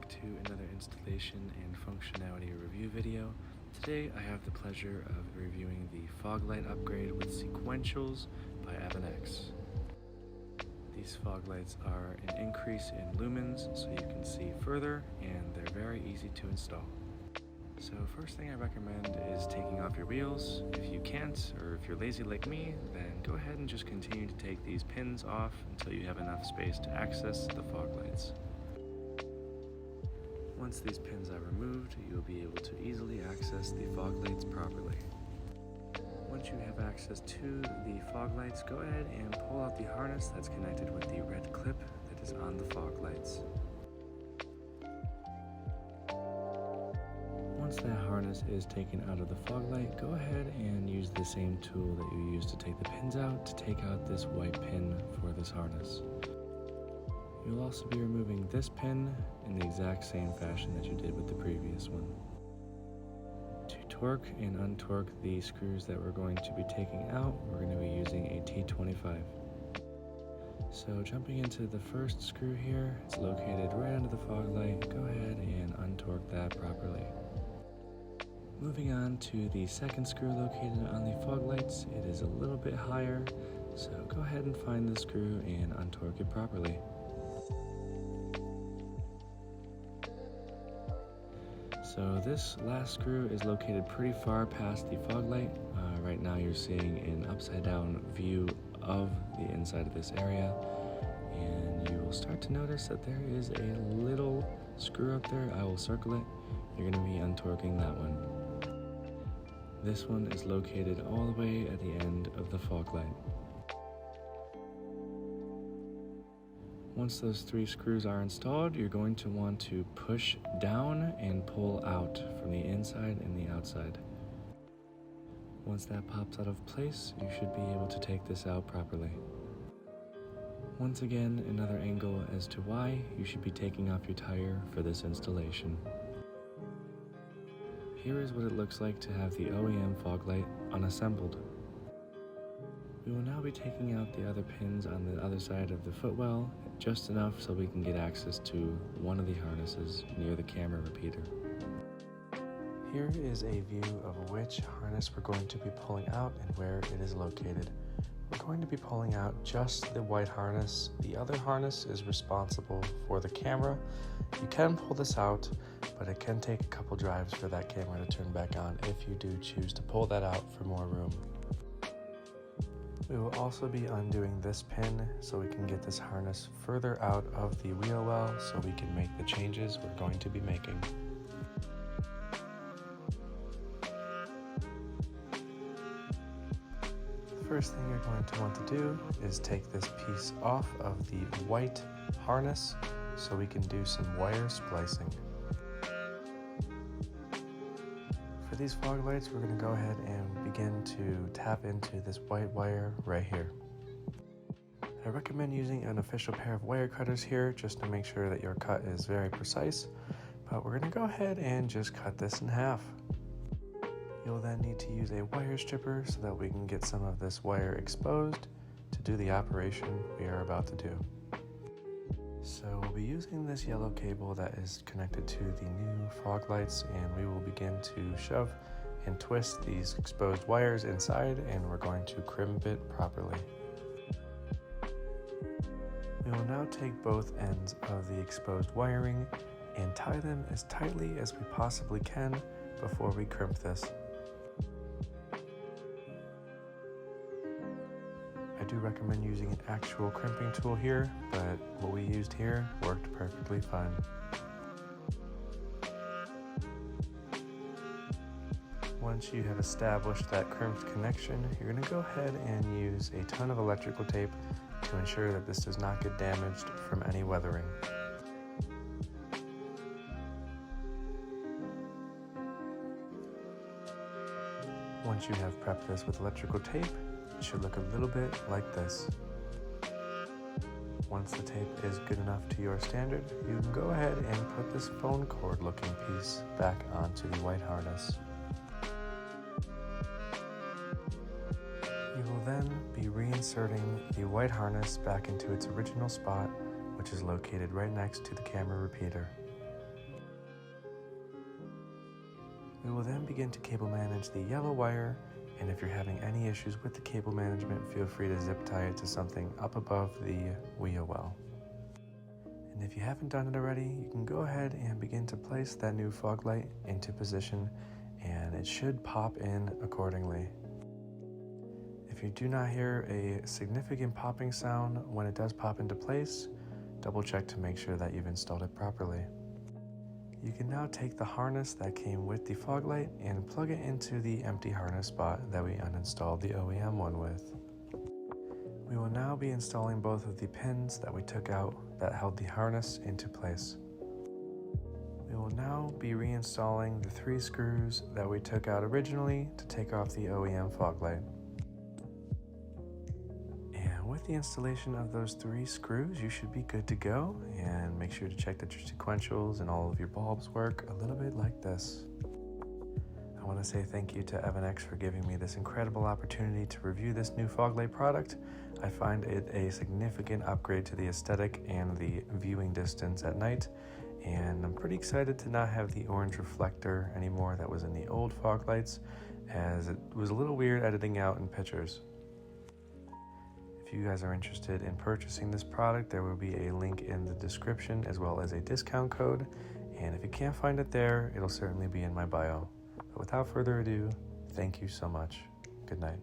back to another installation and functionality review video. Today I have the pleasure of reviewing the fog light upgrade with sequentials by EVANNEX. These fog lights are an increase in lumens so you can see further, and they're very easy to install. So first thing I recommend is taking off your wheels. If you can't, or if you're lazy like me, then go ahead and just continue to take these pins off until you have enough space to access the fog lights. Once these pins are removed, you'll be able to easily access the fog lights properly. Once you have access to the fog lights, go ahead and pull out the harness that's connected with the red clip that is on the fog lights. Once that harness is taken out of the fog light, go ahead and use the same tool that you used to take the pins out to take out this white pin for this harness. You'll also be removing this pin in the exact same fashion that you did with the previous one. To torque and untorque the screws that we're going to be taking out, we're going to be using a T25. So jumping into the first screw here, it's located right under the fog light. Go ahead and untorque that properly. Moving on to the second screw located on the fog lights, it is a little bit higher, so go ahead and find the screw and untorque it properly. So this last screw is located pretty far past the fog light. Right now you're seeing an upside down view of the inside of this area, and you will start to notice that there is a little screw up there. I will circle it. You're going to be untorquing that one. This one is located all the way at the end of the fog light. Once those three screws are installed, you're going to want to push down and pull out from the inside and the outside. Once that pops out of place, you should be able to take this out properly. Once again, another angle as to why you should be taking off your tire for this installation. Here is what it looks like to have the OEM fog light unassembled. We will now be taking out the other pins on the other side of the footwell, just enough so we can get access to one of the harnesses near the camera repeater. Here is a view of which harness we're going to be pulling out and where it is located. We're going to be pulling out just the white harness. The other harness is responsible for the camera. You can pull this out, but it can take a couple drives for that camera to turn back on if you do choose to pull that out for more room. We will also be undoing this pin so we can get this harness further out of the wheel well so we can make the changes we're going to be making. The first thing you're going to want to do is take this piece off of the white harness so we can do some wire splicing. For these fog lights, we're going to go ahead and begin to tap into this white wire right here. I recommend using an official pair of wire cutters here just to make sure that your cut is very precise, but we're going to go ahead and just cut this in half. You'll then need to use a wire stripper so that we can get some of this wire exposed to do the operation we are about to do. So we'll be using this yellow cable that is connected to the new fog lights, and we will begin to shove and twist these exposed wires inside, and we're going to crimp it properly. We will now take both ends of the exposed wiring and tie them as tightly as we possibly can before we crimp this. I do recommend using an actual crimping tool here, but what we used here worked perfectly fine. Once you have established that crimped connection, you're going to go ahead and use a ton of electrical tape to ensure that this does not get damaged from any weathering. Once you have prepped this with electrical tape, it should look a little bit like this. Once the tape is good enough to your standard, you can go ahead and put this phone cord looking piece back onto the white harness. You will then be reinserting the white harness back into its original spot, which is located right next to the camera repeater. We will then begin to cable manage the yellow wire, and if you're having any issues with the cable management, feel free to zip tie it to something up above the wheel well. And if you haven't done it already, you can go ahead and begin to place that new fog light into position, and it should pop in accordingly. If you do not hear a significant popping sound when it does pop into place, double check to make sure that you've installed it properly. You can now take the harness that came with the fog light and plug it into the empty harness spot that we uninstalled the OEM one with. We will now be installing both of the pins that we took out that held the harness into place. We will now be reinstalling the 3 screws that we took out originally to take off the OEM fog light. And with the installation of those 3 screws, you should be good to go, and make sure to check that your sequentials and all of your bulbs work a little bit like this. I want to say thank you to EVANNEX for giving me this incredible opportunity to review this new fog light product. I find it a significant upgrade to the aesthetic and the viewing distance at night, and I'm pretty excited to not have the orange reflector anymore that was in the old fog lights, as it was a little weird editing out in pictures. If you guys are interested in purchasing this product, there will be a link in the description as well as a discount code, and if you can't find it there, it'll certainly be in my bio. But without further ado, thank you so much. Good night.